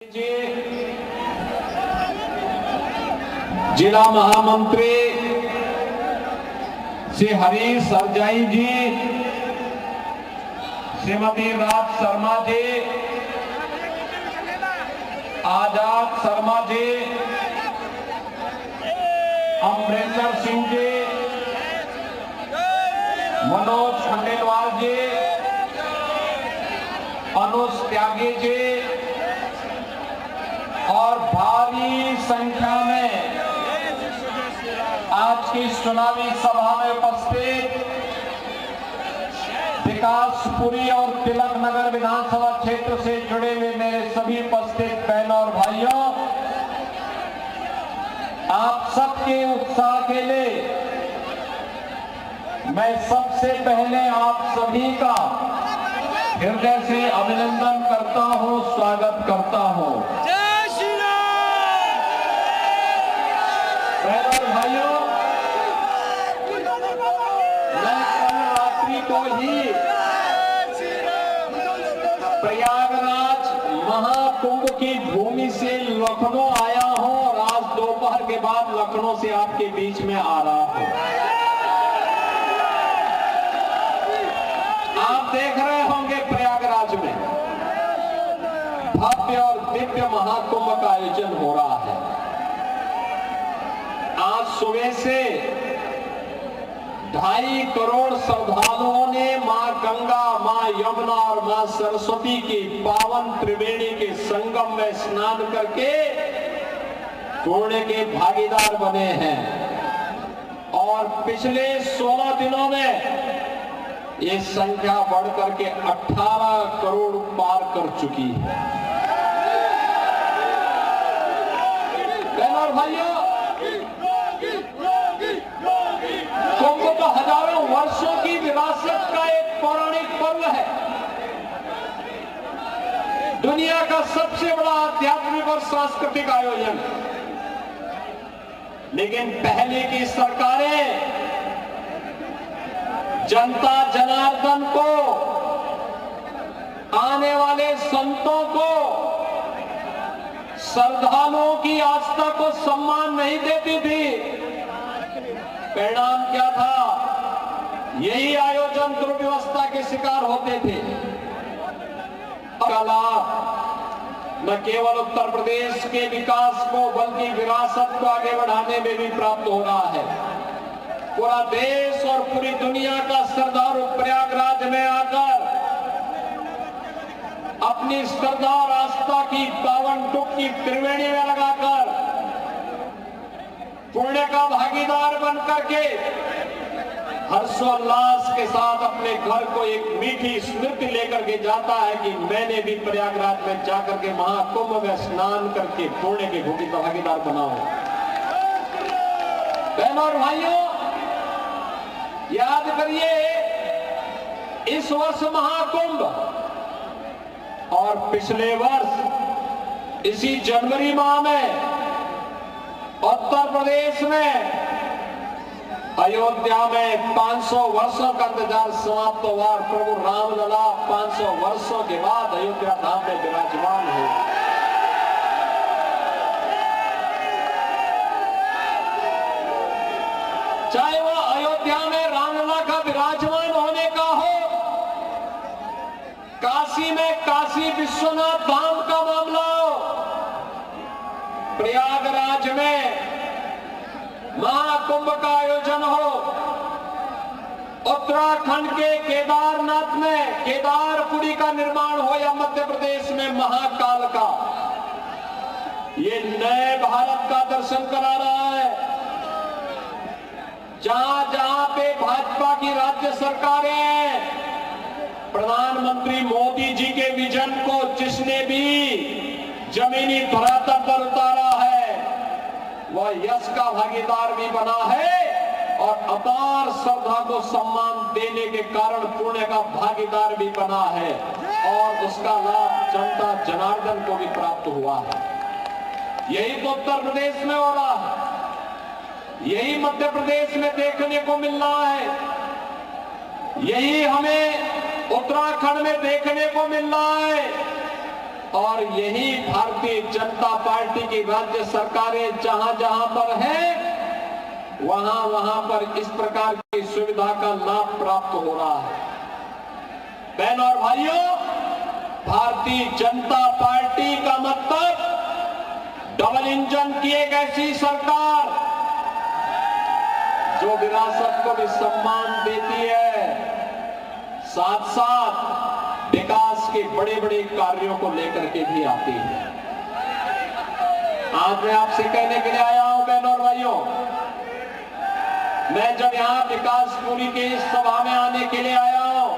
जी, जिला महामंत्री श्री हरीश सरजाई जी, श्रीमती राज शर्मा जी, आजाद शर्मा जी, अमरेंद्र सिंह जी, मनोज खंडेलवाल जी, अनुज त्यागी जी और भारी संख्या में आज की चुनावी सभा में उपस्थित विकासपुरी और तिलक नगर विधानसभा क्षेत्र से जुड़े हुए मेरे सभी उपस्थित बहनों और भाइयों, आप सबके उत्साह के लिए मैं सबसे पहले आप सभी का हृदय से अभिनंदन करता हूं, स्वागत करता हूं। बहनों और भाइयों, मैं कल रात्रि को ही प्रयागराज महाकुंभ की भूमि से लखनऊ आया हूं और आज दोपहर के बाद लखनऊ से आपके बीच में आ रहा हूं। आप देख रहे होंगे प्रयागराज में भव्य और दिव्य महाकुंभ का आयोजन हो रहा है। आज सुबह से 2.5 करोड़ श्रद्धालुओं ने मां गंगा, मां यमुना और मां सरस्वती की पावन त्रिवेणी के संगम में स्नान करके पुण्य के भागीदार बने हैं और पिछले 16 दिनों में ये संख्या बढ़कर के 18 करोड़ पार कर चुकी है। बहनों और भाइयों, कुंभ तो हजारों वर्षों की विरासत का एक पौराणिक पर्व है। दुनिया का सबसे बड़ा आध्यात्मिक और सांस्कृतिक आयोजन। लेकिन पहले की सरकारें जनता जनार्दन को, आने वाले संतों को, श्रद्धालुओं की आस्था को सम्मान नहीं देती थी। परिणाम क्या था? यही आयोजन दुर्व्यवस्था के शिकार होते थे। न केवल उत्तर प्रदेश के विकास को बल्कि विरासत को आगे बढ़ाने में भी प्राप्त हो रहा है। पूरा देश और पूरी दुनिया का श्रद्धालु प्रयागराज में आकर अपनी श्रद्धा और आस्था की पावन डुबकी त्रिवेणी में लगाकर पुण्य का भागीदार बनकर के हर्षोल्लास के साथ अपने घर को एक मीठी स्मृति लेकर के जाता है कि मैंने भी प्रयागराज में जाकर के महाकुंभ में स्नान करके पुण्य के भूमि का भागीदार बना हूं। बहनों और भाइयों, याद करिए, इस वर्ष महाकुंभ और पिछले वर्ष इसी जनवरी माह में उत्तर प्रदेश में अयोध्या में 500 वर्षों का इंतजार समाप्त हुआ और प्रभु रामलला 500 वर्षों के बाद अयोध्या धाम में विराजमान हुए। चाहे वह अयोध्या में रामलला का विराजमान होने का हो, काशी में काशी विश्वनाथ धाम का मामला हो, प्रयागराज में महाकुंभ का आयोजन हो, उत्तराखंड के केदारनाथ में केदारपुरी का निर्माण हो या मध्य प्रदेश में महाकाल का, ये नए भारत का दर्शन करा रहा है। जहां जहां पे भाजपा की राज्य सरकारें हैं, प्रधानमंत्री मोदी जी के विजन को जिसने भी जमीनी धरातल पर उतारा है, वह यश का भागीदार भी बना है और अपार श्रद्धा को सम्मान देने के कारण पुण्य का भागीदार भी बना है और उसका लाभ जनता जनार्दन को भी प्राप्त हुआ है। यही तो उत्तर प्रदेश में हो रहा है, यही मध्य प्रदेश में देखने को मिल रहा है, यही हमें उत्तराखंड में देखने को मिल रहा है। और यही भारतीय जनता पार्टी की राज्य सरकारें जहां जहां पर है वहां वहां पर इस प्रकार की सुविधा का लाभ प्राप्त हो रहा है। बहनों और भाइयों, भारतीय जनता पार्टी का मतलब डबल इंजन की एक ऐसी सरकार जो विरासत को भी सम्मान देती है, साथ साथ विकास के बड़े बड़े कार्यों को लेकर के भी आती है। आज मैं आपसे कहने के लिए आया हूं बहनों और भाइयों, मैं जब यहां विकासपुरी के इस सभा में आने के लिए आया हूं,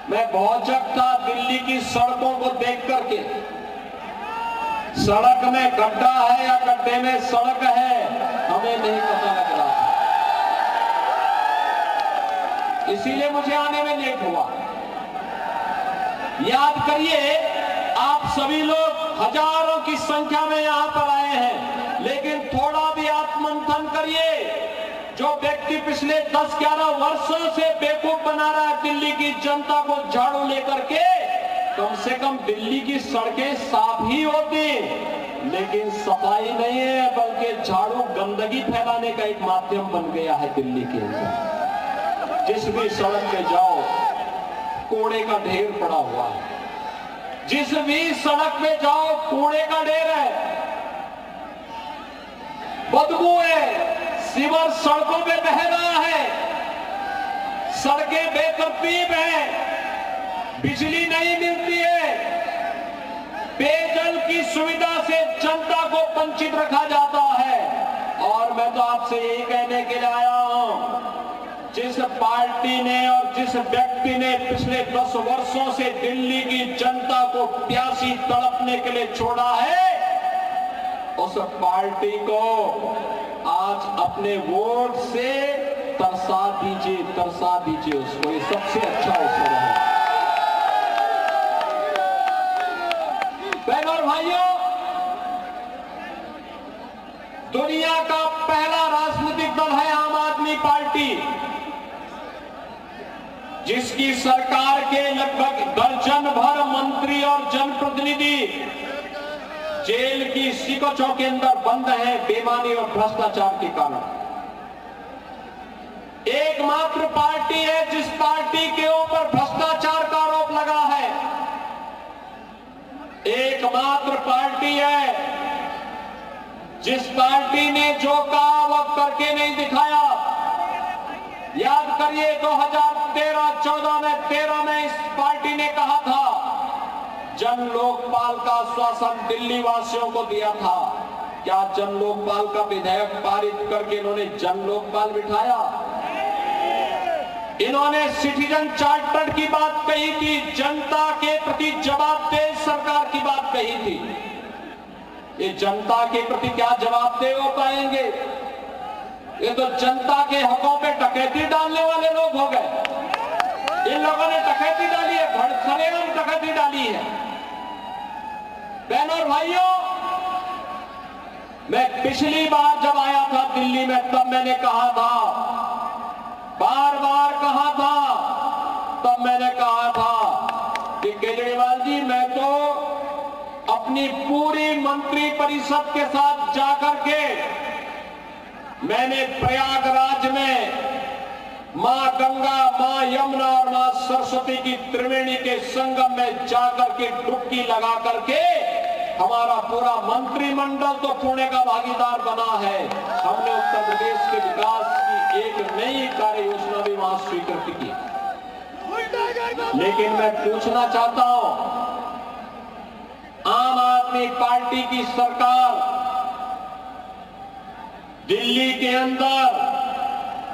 मैं भौचक था दिल्ली की सड़कों को देख करके। सड़क में गड्ढा है या गड्ढे में सड़क है, हमें नहीं पता लग रहा था, इसीलिए मुझे आने में लेट हुआ। याद करिए, आप सभी लोग हजारों की संख्या में यहां पर आए हैं, लेकिन थोड़ा भी आत्ममंथन करिए। जो व्यक्ति पिछले 10-11 वर्षों से बेवकूफ बना रहा है दिल्ली की जनता को झाड़ू लेकर के, कम से कम दिल्ली की सड़कें साफ ही होती, लेकिन सफाई नहीं है, बल्कि झाड़ू गंदगी फैलाने का एक माध्यम बन गया है दिल्ली के अंदर। जिस भी सड़क पे जाओ कूड़े का ढेर पड़ा हुआ है, जिस भी सड़क पे जाओ कूड़े का ढेर है, बदबू है, सीवर सड़कों पे बह रहा है, सड़कें बेतरतीब हैं, बिजली नहीं मिलती है, पेयजल की सुविधा से जनता को वंचित रखा जाता है। और मैं तो आपसे यही कहने के लिए आया हूं, जिस पार्टी ने और जिस व्यक्ति ने पिछले 10 वर्षों से दिल्ली की जनता को प्यासी तड़पने के लिए छोड़ा है, उस पार्टी को आज अपने वोट से तरसा दीजिए उसको। ये सबसे अच्छा अवसर है। बहनों और भाइयों, दुनिया का पहला राजनीतिक दल है आम आदमी पार्टी, जिसकी सरकार के लगभग दर्जन भर मंत्री और जनप्रतिनिधि जेल की सिकोचों के अंदर बंद हैं बेईमानी और भ्रष्टाचार के कारण। एकमात्र पार्टी है जिस पार्टी के ऊपर भ्रष्टाचार का आरोप लगा है, एकमात्र पार्टी है जिस पार्टी ने जो कहा वह करके नहीं दिखाया। याद करिए 2013-14 में 13 में इस पार्टी ने कहा था जन लोकपाल का आश्वासन दिल्ली वासियों को दिया था। क्या जन लोकपाल का विधेयक पारित करके इन्होंने जन लोकपाल बिठाया? इन्होंने सिटीजन चार्टर की बात कही थी, जनता के प्रति जवाबदेह सरकार की बात कही थी। ये जनता के प्रति क्या जवाबदेह हो पाएंगे? ये तो जनता के हकों पे डकैती डालने वाले लोग हो गए। इन लोगों ने डकैती डाली है, भड़सरेआम डकैती डाली है। बहनों और भाइयों, मैं पिछली बार जब आया था दिल्ली में तब मैंने कहा था, बार बार कहा था, तब मैंने कहा था कि केजरीवाल जी, मैं तो अपनी पूरी मंत्री परिषद के साथ जाकर के मैंने प्रयागराज में मां गंगा, मां यमुना और मां सरस्वती की त्रिवेणी के संगम में जाकर के डुबकी लगा करके हमारा पूरा मंत्रिमंडल तो पुणे का भागीदार बना है। हमने उत्तर प्रदेश के विकास की एक नई कार्य योजना भी वहां स्वीकृत की। लेकिन मैं पूछना चाहता हूं, आम आदमी पार्टी की सरकार दिल्ली के अंदर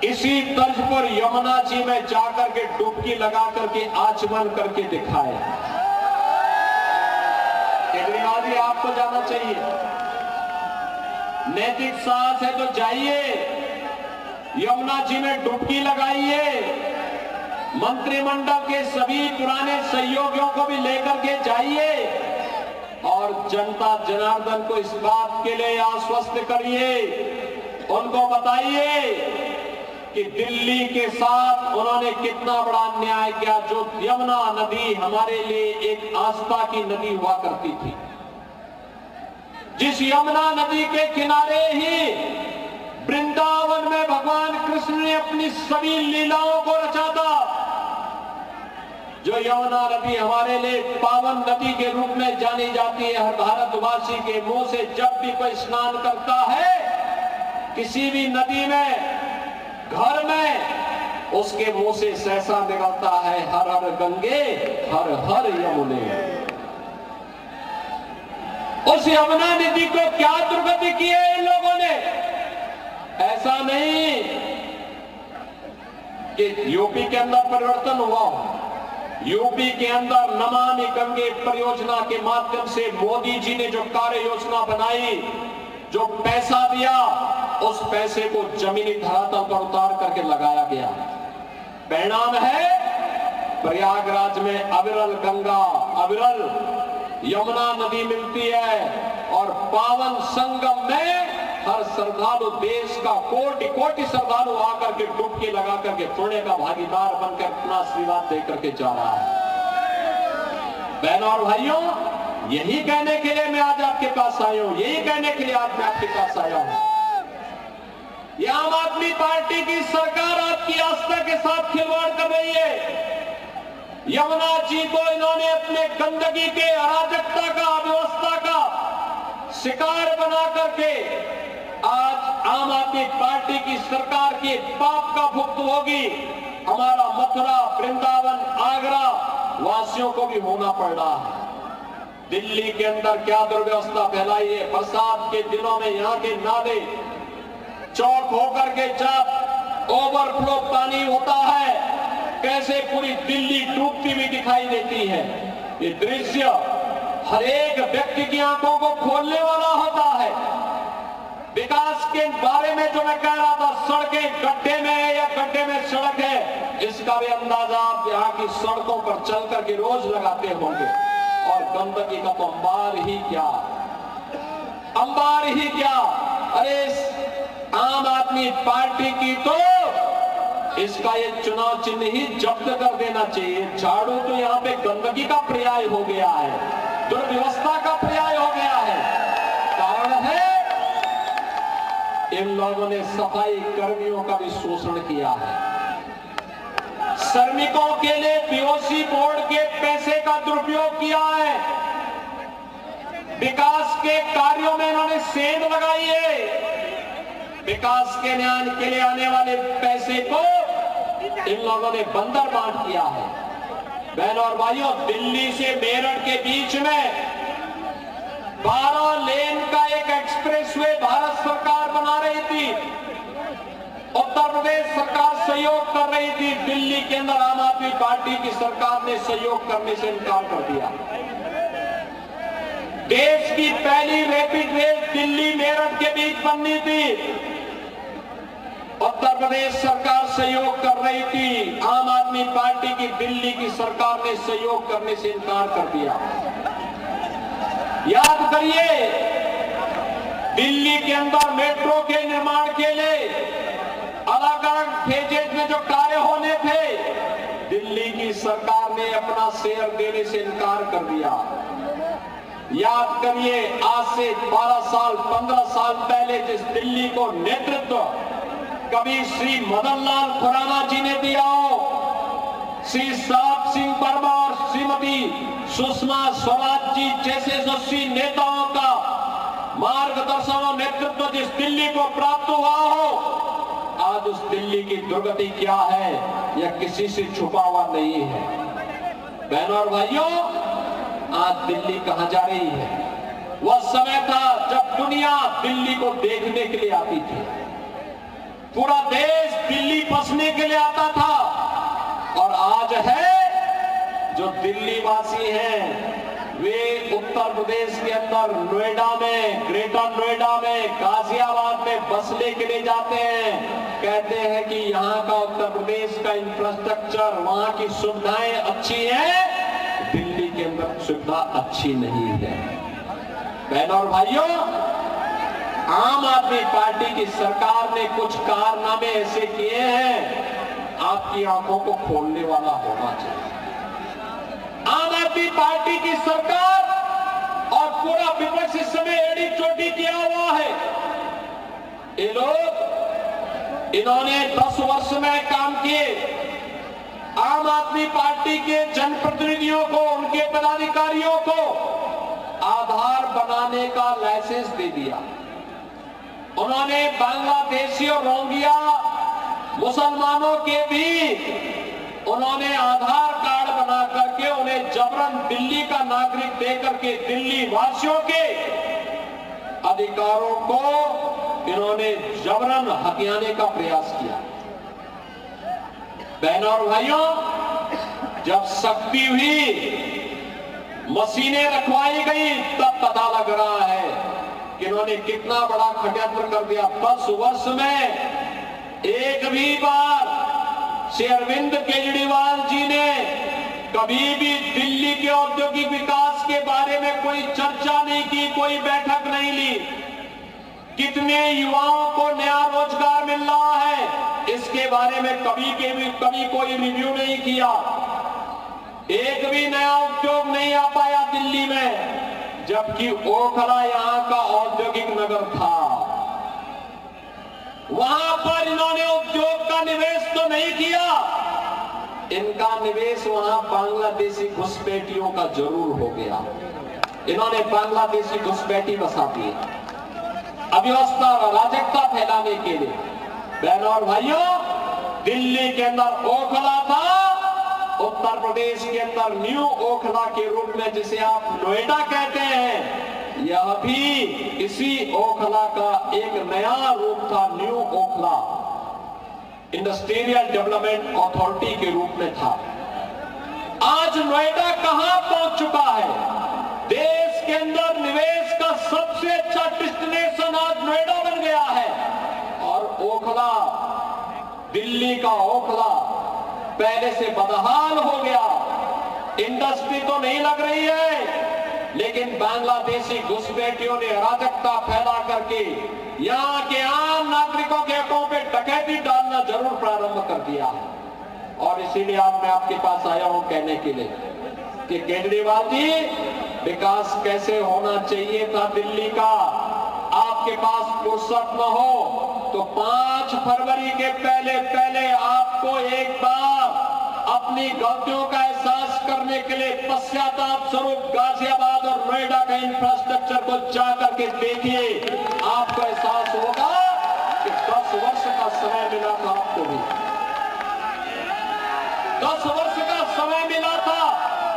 इसी तर्ज पर यमुना जी में जाकर के डुबकी लगा करके आचमन करके दिखाए। केजरीवाल जी, आपको जाना चाहिए, नैतिक साहस है तो जाइए, यमुना जी में डुबकी लगाइए, मंत्रिमंडल के सभी पुराने सहयोगियों को भी लेकर के जाइए और जनता जनार्दन को इस बात के लिए आश्वस्त करिए, उनको बताइए कि दिल्ली के साथ उन्होंने कितना बड़ा अन्याय किया। जो यमुना नदी हमारे लिए एक आस्था की नदी हुआ करती थी, जिस यमुना नदी के किनारे ही वृंदावन में भगवान कृष्ण ने अपनी सभी लीलाओं को रचा था, जो यमुना नदी हमारे लिए पावन नदी के रूप में जानी जाती है। हर भारतवासी के मुंह से जब भी कोई स्नान करता है किसी भी नदी में, घर में, उसके मुंह से सहसा निकलता है, हर हर गंगे हर हर यमुने। उस यमुना नदी को क्या दुर्गति की है इन लोगों ने? ऐसा नहीं कि यूपी के अंदर परिवर्तन हुआ। यूपी के अंदर नमामि गंगे परियोजना के माध्यम से मोदी जी ने जो कार्य योजना बनाई, जो पैसा दिया, उस पैसे को जमीनी धरातल पर उतार करके लगाया गया। परिणाम है प्रयागराज में अविरल गंगा, अविरल यमुना नदी मिलती है और पावन संगम में हर श्रद्धालु, देश का कोटि कोटि श्रद्धालु आकर के डुबकी लगा करके पुण्य का भागीदार बनकर अपना आशीर्वाद दे करके जा रहा है। बहनों और भाइयों, यही कहने के लिए मैं आज आपके पास आया हूं, यही कहने के लिए आज मैं आपके पास आया हूं। ये आम आदमी पार्टी की सरकार आपकी आस्था के साथ खिलवाड़ कर रही है। यमुना जी को इन्होंने अपने गंदगी के, अराजकता का, अव्यवस्था का शिकार बना करके आज आम आदमी पार्टी की सरकार के पाप का भुगत होगी। हमारा मथुरा, वृंदावन, आगरा वासियों को भी होना पड़ रहा है। दिल्ली के अंदर क्या दुर्व्यवस्था फैलाई है। बरसात के दिनों में यहाँ के नाले चौक होकर के जब ओवरफ्लो पानी होता है, कैसे पूरी दिल्ली डूबती हुई दिखाई देती है। ये दृश्य हर एक व्यक्ति की आंखों को खोलने वाला होता है। विकास के बारे में जो मैं कह रहा था, सड़कें गड्ढे में है या गड्ढे में सड़क है, इसका भी अंदाजा आप यहाँ की सड़कों पर चल करके रोज लगाते होंगे। और गंदगी का तो अंबार ही क्या, अंबार ही क्या। अरे आम आदमी पार्टी की तो इसका ये चुनाव चिन्ह ही जब्त कर देना चाहिए। झाड़ू तो यहाँ पे गंदगी का पर्याय हो गया है, दुर्व्यवस्था का पर्याय हो गया है। कारण है इन लोगों ने सफाई कर्मियों का भी शोषण किया है। श्रमिकों के लिए पीओसी बोर्ड के पैसे का दुरुपयोग किया है। विकास के कार्यों में इन्होंने सेंध लगाई है। विकास के न्याय के लिए आने वाले पैसे को इन लोगों ने बंदर बांट किया है। बहनों और भाइयों, दिल्ली से मेरठ के बीच में 12 लेन का एक एक्सप्रेसवे भारत सरकार बना रही थी। उत्तर प्रदेश सरकार सहयोग कर रही थी। दिल्ली के अंदर आम आदमी पार्टी की सरकार ने सहयोग करने से इनकार कर दिया। देश की पहली रैपिड रेल दिल्ली मेरठ के बीच बननी थी। उत्तर प्रदेश सरकार सहयोग कर रही थी। आम आदमी पार्टी की दिल्ली की सरकार ने सहयोग करने से इनकार कर दिया। याद करिए, दिल्ली के अंदर मेट्रो के निर्माण के लिए अलग अलग फेजेज में जो कार्य होने थे, दिल्ली की सरकार ने अपना शेयर देने से इनकार कर दिया। याद करिए, आज से 12 साल 15 साल पहले जिस दिल्ली को नेतृत्व कभी श्री मदन लाल खुराना जी ने दिया हो, श्री साहब सिंह वर्मा और श्रीमती सुषमा स्वराज जी जैसे यशस्वी नेताओं का मार्गदर्शन और नेतृत्व जिस दिल्ली को प्राप्त हुआ हो, आज उस दिल्ली की दुर्गति क्या है यह किसी से छुपा हुआ नहीं है। बहनों और भाइयों, आज दिल्ली कहां जा रही है? वह समय था जब दुनिया दिल्ली को देखने के लिए आती थी। पूरा देश दिल्ली बसने के लिए आता था। और आज है जो दिल्ली वासी हैं, वे उत्तर प्रदेश के अंदर नोएडा में, ग्रेटर नोएडा में, गाजियाबाद में बसने के लिए जाते हैं। कहते हैं कि यहाँ का उत्तर प्रदेश का इंफ्रास्ट्रक्चर, वहाँ की सुविधाएं अच्छी हैं, दिल्ली के अंदर सुविधा अच्छी नहीं है। बहनों और भाइयों, आम आदमी पार्टी की सरकार ने कुछ कारनामे ऐसे किए हैं, आपकी आंखों को खोलने वाला होना चाहिए। आम आदमी पार्टी की सरकार और पूरा विपक्ष इस समय एड़ी चोटी किया हुआ है। ये लोग, इन्होंने 10 वर्ष में काम किए, आम आदमी पार्टी के जनप्रतिनिधियों को, उनके पदाधिकारियों को आधार बनाने का लाइसेंस दे दिया। उन्होंने बांग्लादेशी और रोहिंग्या मुसलमानों के भी उन्होंने आधार कार्ड बना करके उन्हें जबरन दिल्ली का नागरिक देकर के दिल्ली वासियों के अधिकारों को इन्होंने जबरन हथियाने का प्रयास किया। बहनों और भाइयों, जब सख्ती हुई, मशीनें रखवाई गई, तब पता लग रहा है कि इन्होंने कितना बड़ा षड्यंत्र कर दिया। 10 वर्ष में एक भी बार श्री अरविंद केजरीवाल जी ने कभी भी दिल्ली के औद्योगिक विकास के बारे में कोई चर्चा नहीं की, कोई बैठक नहीं ली। कितने युवाओं को नया रोजगार मिल रहा है, इसके बारे में कभी कोई रिव्यू नहीं किया। एक भी नया उद्योग नहीं आ पाया दिल्ली में, जबकि ओखला यहां का औद्योगिक नगर था। वहां पर इन्होंने उद्योग का निवेश तो नहीं किया, इनका निवेश वहां बांग्लादेशी घुसपैठियों का जरूर हो गया। इन्होंने बांग्लादेशी घुसपैठी बसा दी अव्यवस्था और अराजकता फैलाने के लिए। बहनों और भाइयों, दिल्ली के अंदर ओखला था, उत्तर प्रदेश के अंदर न्यू ओखला के रूप में जिसे आप नोएडा कहते हैं, यह भी इसी ओखला का एक नया रूप था। New Okhla industrial development authority के रूप में था। आज नोएडा कहां पहुंच चुका है? देश के अंदर निवेश का सबसे अच्छा डेस्टिनेशन आज नोएडा बन गया है। और ओखला, दिल्ली का ओखला पहले से बदहाल हो गया। इंडस्ट्री तो नहीं लग रही है, लेकिन बांग्लादेशी घुसपैठियों ने अराजकता फैला करके यहां के आम नागरिकों के अकाउंट में डकैती डालना जरूर प्रारंभ कर दिया है। और इसीलिए आज मैं आपके पास आया हूं कहने के लिए कि केजरीवाल जी, विकास कैसे होना चाहिए था दिल्ली का, आपके पास फुर्सत न हो तो 5 फरवरी के पहले आपको एक बार अपनी गलतियों का एहसास करने के लिए पश्चाताप स्वरूप गाजियाबाद और नोएडा का इंफ्रास्ट्रक्चर को जाकर के देखिए। आपको एहसास होगा कि 10 वर्ष का समय मिला था, आपको भी 10 वर्ष का समय मिला था।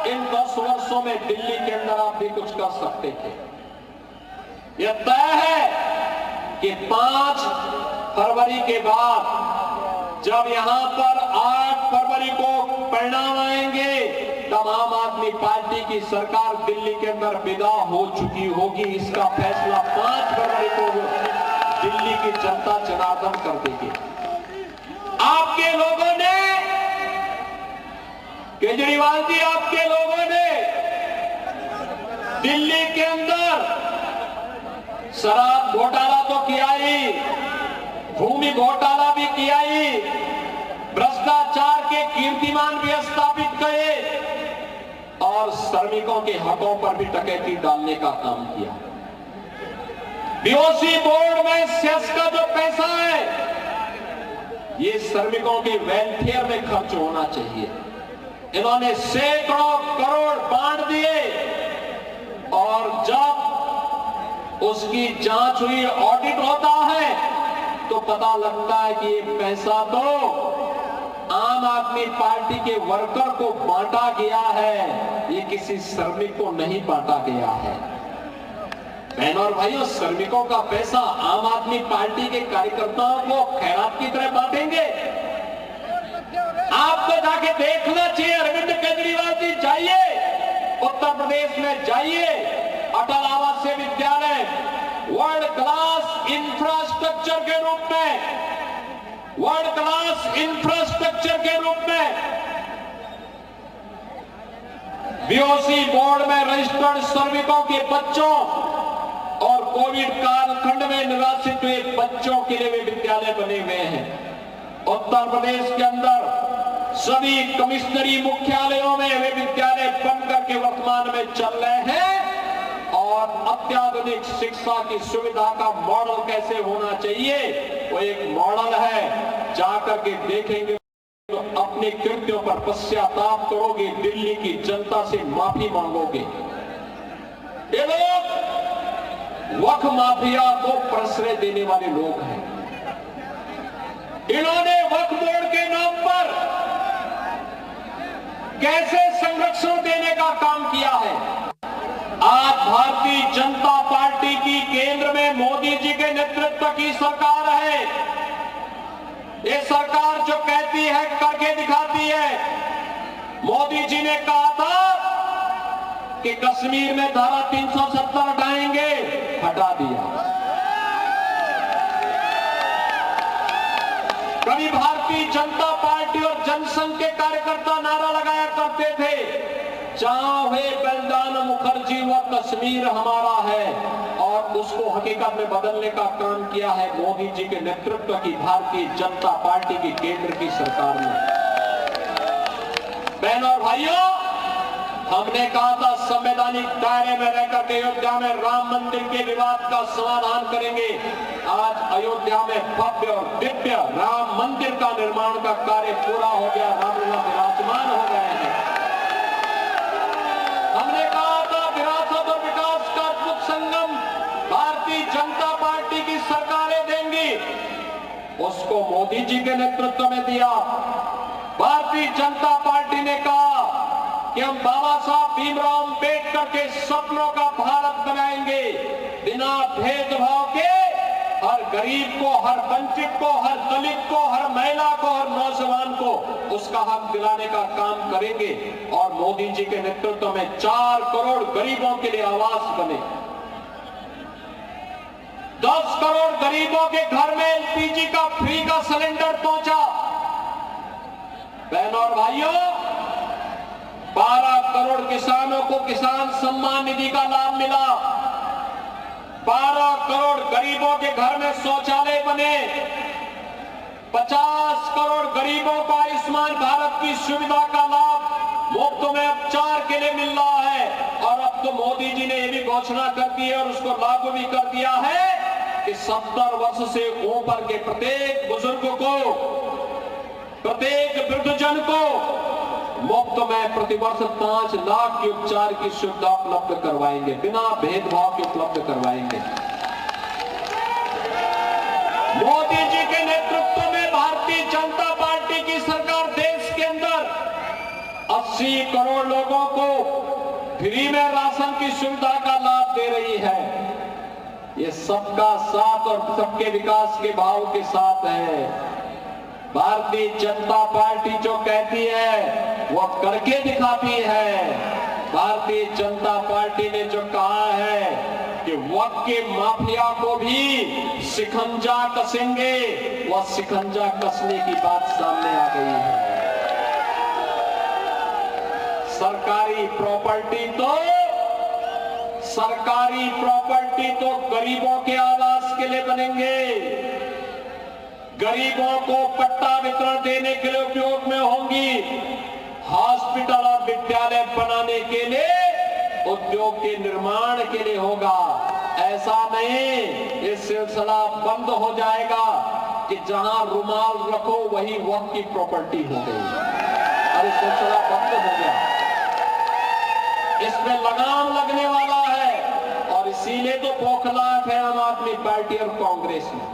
इन 10 वर्षों में दिल्ली के अंदर आप भी कुछ कर सकते थे। यह तय है कि 5 फरवरी के बाद जब यहां पर 8 फरवरी को परिणाम आएंगे, तब आम आदमी पार्टी की सरकार दिल्ली के अंदर विदा हो चुकी होगी। इसका फैसला 5 फरवरी को दिल्ली की जनता जनार्दन कर देगी। आपके लोगों ने, केजरीवाल जी, आपके लोगों ने दिल्ली के अंदर शराब घोटाला तो किया ही, भूमि घोटाला भी किया ही, भ्रष्टाचार के कीर्तिमान भी स्थापित किए और श्रमिकों के हकों पर भी डकैती डालने का काम किया। बीओसी बोर्ड में सेस का जो पैसा है, ये श्रमिकों के वेलफेयर में खर्च होना चाहिए। इन्होंने सैकड़ों करोड़ बांट दिए और जब उसकी जांच हुई, ऑडिट होता है, तो पता लगता है कि ये पैसा तो आम आदमी पार्टी के वर्कर को बांटा गया है, ये किसी श्रमिक को नहीं बांटा गया है। बहनों और भाइयों, श्रमिकों का पैसा आम आदमी पार्टी के कार्यकर्ताओं को खैरात की तरह बांटेंगे? आपको जाके देखना चाहिए। अरविंद केजरीवाल जी, जाइए उत्तर प्रदेश में, जाइए अटल आवासीय विद्यालय वर्ल्ड क्लास इंफ्रास्ट्रक्चर के रूप में, वर्ल्ड क्लास इंफ्रास्ट्रक्चर के रूप में बीओसी बोर्ड में रजिस्टर्ड श्रमिकों के बच्चों और कोविड कालखंड में में निराश्रित हुए बच्चों के लिए वे विद्यालय बने हुए हैं। उत्तर प्रदेश के अंदर सभी कमिश्नरी मुख्यालयों में वे विद्यालय बनकर के वर्तमान में चल रहे हैं और अत्याधुनिक शिक्षा की सुविधा का मॉडल कैसे होना चाहिए वो एक मॉडल है। जाकर के देखेंगे तो अपने कृत्यों पर पश्चाताप करोगे, दिल्ली की जनता से माफी मांगोगे। ये लोग वक्फ माफिया को प्रश्रय देने वाले लोग हैं। इन्होंने वक्फ बोर्ड के नाम पर कैसे संरक्षण देने का काम किया है। आज भारतीय जनता पार्टी की केंद्र में मोदी जी के नेतृत्व की सरकार है। ये सरकार जो कहती है करके दिखाती है। मोदी जी ने कहा था कि कश्मीर में धारा 370 हटाएंगे, हटा दिया। कभी भारतीय जनता पार्टी और जनसंघ के कार्यकर्ता नारा लगाया करते थे, जहां हुए बलिदान मुखर्जी व कश्मीर हमारा है, और उसको हकीकत में बदलने का काम किया है मोदी जी के नेतृत्व की भारतीय जनता पार्टी की केंद्र की सरकार ने। बहनों और भाइयों, हमने कहा था संवैधानिक दायरे में रहकर के अयोध्या में राम मंदिर के विवाद का समाधान करेंगे। आज अयोध्या में भव्य और दिव्य राम मंदिर का निर्माण का कार्य पूरा हो गया, रामलला विराजमान हो गए हैं। हमने कहा था विरासत और विकास का अद्भुत संगम भारतीय जनता पार्टी की सरकारें देंगी, उसको मोदी जी के नेतृत्व में दिया। भारतीय जनता पार्टी ने कहा कि हम बाबा साहब भीमराव अंबेडकर के सपनों का भारत बनाएंगे, बिना भेदभाव के हर गरीब को, हर वंचित को, हर दलित को, हर महिला को, हर नौजवान को उसका हक दिलाने का काम करेंगे। और मोदी जी के नेतृत्व में 4 करोड़ गरीबों के लिए आवास बने, 10 करोड़ गरीबों के घर में एलपीजी का फ्री का सिलेंडर पहुंचा। बहनों और भाइयों, 12 करोड़ किसानों को किसान सम्मान निधि का लाभ मिला, 12 करोड़ गरीबों के घर में शौचालय बने, 50 करोड़ गरीबों को आयुष्मान भारत की सुविधा का लाभ मुफ्त में उपचार के लिए मिल रहा है। और अब तो मोदी जी ने यह भी घोषणा कर दी है और उसको लागू भी कर दिया है कि 70 वर्ष से ऊपर के प्रत्येक बुजुर्ग को, प्रत्येक वृद्धजन को मुफ्त में प्रतिवर्ष 5 लाख के उपचार की सुविधा उपलब्ध करवाएंगे, बिना भेदभाव के उपलब्ध करवाएंगे। मोदी जी के नेतृत्व में भारतीय जनता पार्टी की सरकार देश के अंदर 80 करोड़ लोगों को फ्री में राशन की सुविधा का लाभ दे रही है। ये सबका साथ और सबके विकास के भाव के साथ है। भारतीय जनता पार्टी जो कहती है वो करके दिखाती है। भारतीय जनता पार्टी ने जो कहा है कि वक्फ के माफिया को भी शिकंजा कसेंगे, वह शिकंजा कसने की बात सामने आ गई है। सरकारी प्रॉपर्टी तो गरीबों के आवास के लिए बनेंगे, गरीबों को पट्टा वितरण देने के लिए उपयोग में होंगी, हॉस्पिटल और विद्यालय बनाने के लिए, उद्योग के निर्माण के लिए होगा। ऐसा नहीं ये सिलसिला बंद हो जाएगा कि जहां रुमाल रखो वही वक्फ की प्रॉपर्टी हो गई। अरे सिलसिला बंद हो गया, इसमें लगाम लगने वाला है। और इसीलिए तो बौखलाहट है आम आदमी पार्टी और कांग्रेस में।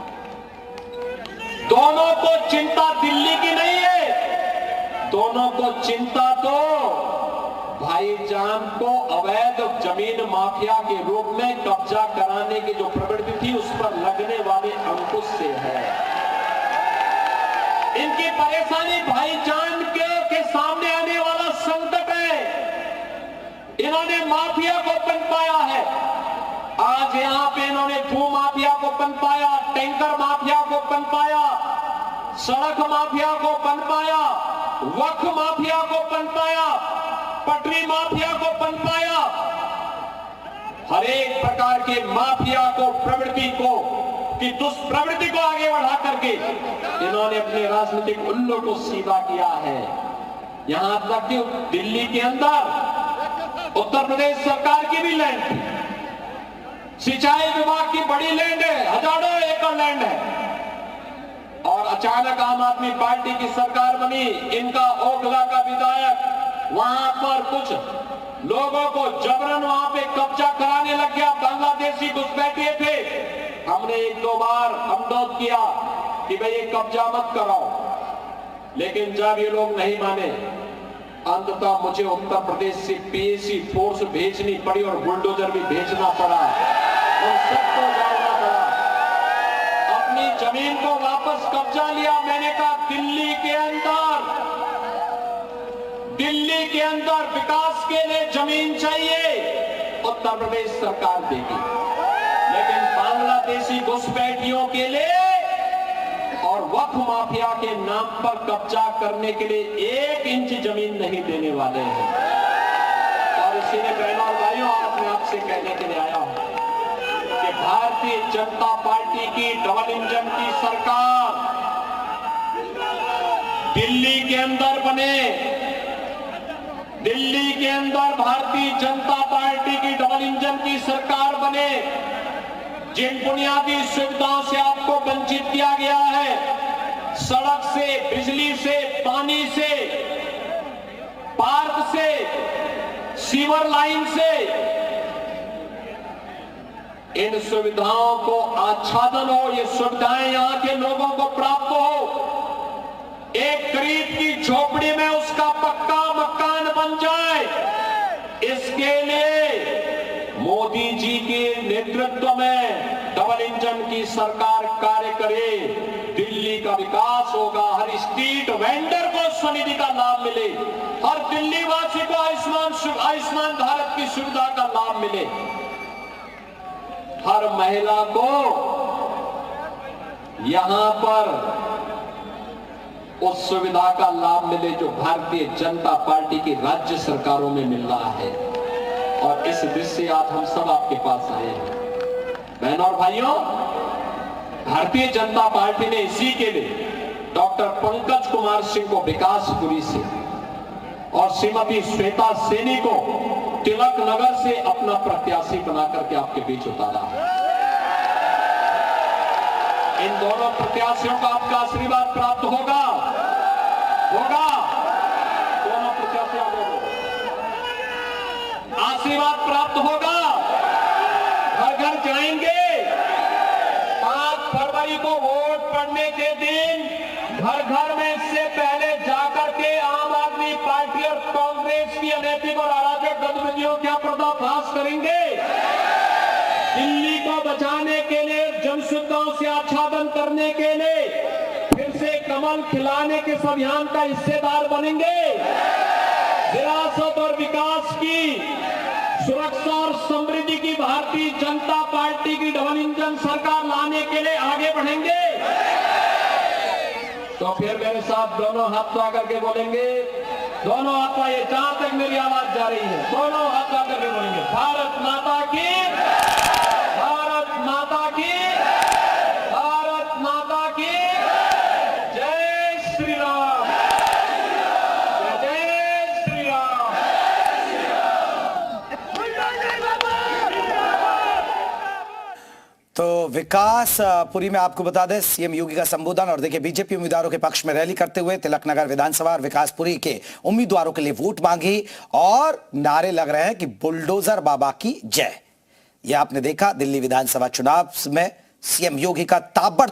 दोनों को चिंता दिल्ली की नहीं है, दोनों को चिंता तो भाईजान को अवैध जमीन माफिया के रूप में कब्जा कराने की जो प्रवृत्ति थी उस पर लगने वाले अंकुश से है। इनकी परेशानी भाईजान के सामने आने वाला संकट है। इन्होंने माफिया को पनपाया है। आज यहां पे इन्होंने भू माफिया को पनपाया, टैंकर माफिया को पनपाया, सड़क माफिया को पनपाया, वक्फ माफिया को पनपाया, पटरी माफिया को पनपाया। हर एक प्रकार के माफिया को, प्रवृत्ति को की दुष्प्रवृत्ति को आगे बढ़ा करके इन्होंने अपने राजनीतिक उल्लू को सीधा किया है। यहां तक कि दिल्ली के अंदर उत्तर प्रदेश सरकार की भी लैंड थी, सिंचाई विभाग की बड़ी लैंड है, हजारों एकड़ लैंड है, और अचानक आम आदमी पार्टी की सरकार बनी। इनका ओखला का विधायक वहां पर कुछ लोगों को जबरन वहां पे कब्जा कराने लग गया। बांग्लादेशी घुसपैठिए थे। हमने एक दो बार अनुरोध किया कि भाई ये कब्जा मत कराओ, लेकिन जब ये लोग नहीं माने, अंततः मुझे उत्तर प्रदेश से पीएसी फोर्स भेजनी पड़ी और बुलडोजर भी भेजना पड़ा, उन सबको जाना पड़ा। अपनी जमीन को वापस कब्जा लिया। मैंने कहा दिल्ली के अंदर विकास के लिए जमीन चाहिए, उत्तर प्रदेश सरकार देगी, लेकिन बांग्लादेशी घुसपैठियों के लिए और वक्फ माफिया के नाम पर कब्जा करने के लिए 1 इंच जमीन नहीं देने वाले हैं। और इसीलिए बहनों और भाइयों, आज मैं आपसे कहने के लिए आया हूं कि भारतीय जनता पार्टी की डबल इंजन की सरकार दिल्ली के अंदर बने। दिल्ली के अंदर भारतीय जनता पार्टी की डबल इंजन की सरकार बने। जिन बुनियादी सुविधाओं से आपको वंचित किया गया है, सड़क से, बिजली से, पानी से, पार्क से, सीवर लाइन से, इन सुविधाओं को आच्छादन हो, ये सुविधाएं यहां के लोगों को प्राप्त हो, एक गरीब की झोपड़ी में उसका पक्का मकान बन जाए, इसके लिए मोदी जी के नेतृत्व में डबल इंजन की सरकार कार्य करे। दिल्ली का विकास होगा, हर स्ट्रीट वेंडर को स्वनिधि का लाभ मिले, हर दिल्ली वासी को आयुष्मान भारत की सुविधा का लाभ मिले, हर महिला को यहां पर उस सुविधा का लाभ मिले जो भारतीय जनता पार्टी की राज्य सरकारों में मिल रहा है। और इस दृष्टि से आज हम सब आपके पास आए हैं। बहनों और भाइयों, भारतीय जनता पार्टी ने इसी के लिए डॉक्टर पंकज कुमार सिंह को विकासपुरी से और श्रीमती श्वेता सैनी को तिलक नगर से अपना प्रत्याशी बना करके आपके बीच उतारा है। इन दोनों प्रत्याशियों को आपका आशीर्वाद प्राप्त होगा। दोनों प्रत्याशियों को आशीर्वाद प्राप्त होगा। घर घर जाएंगे। 5 फरवरी को वोट पड़ने के दिन घर घर में इससे पहले जाकर के आम आदमी पार्टी और कांग्रेस की अनैतिक और अराजक गतिविधियों का पर्दाफाश करेंगे। दिल्ली को बचाने के लिए, जन सुविधाओं से आच्छादन करने के लिए फिर से कमल खिलाने के इस अभियान का हिस्सेदार बनेंगे। विरासत और विकास की, सुरक्षा और समृद्धि की भारतीय जनता पार्टी की डबल इंजन सरकार लाने के लिए आगे बढ़ेंगे। तो फिर मेरे साथ दोनों हाथ उठा करके बोलेंगे, दोनों हाथ उठाइए, जहां तक मेरी आवाज जा रही है, दोनों हाथ उठा करके बोलेंगे, भारत माता की, भारत माता की, भारत माता की जय श्री राम, जय श्री राम। तो विकासपुरी में आपको बता दें सीएम योगी का संबोधन। और देखिए, बीजेपी उम्मीदवारों के पक्ष में रैली करते हुए तिलक नगर विधानसभा और विकासपुरी के उम्मीदवारों के लिए वोट मांगी और नारे लग रहे हैं कि बुलडोजर बाबा की जय। यह आपने देखा दिल्ली विधानसभा चुनाव में सीएम योगी का ताबड़तोड़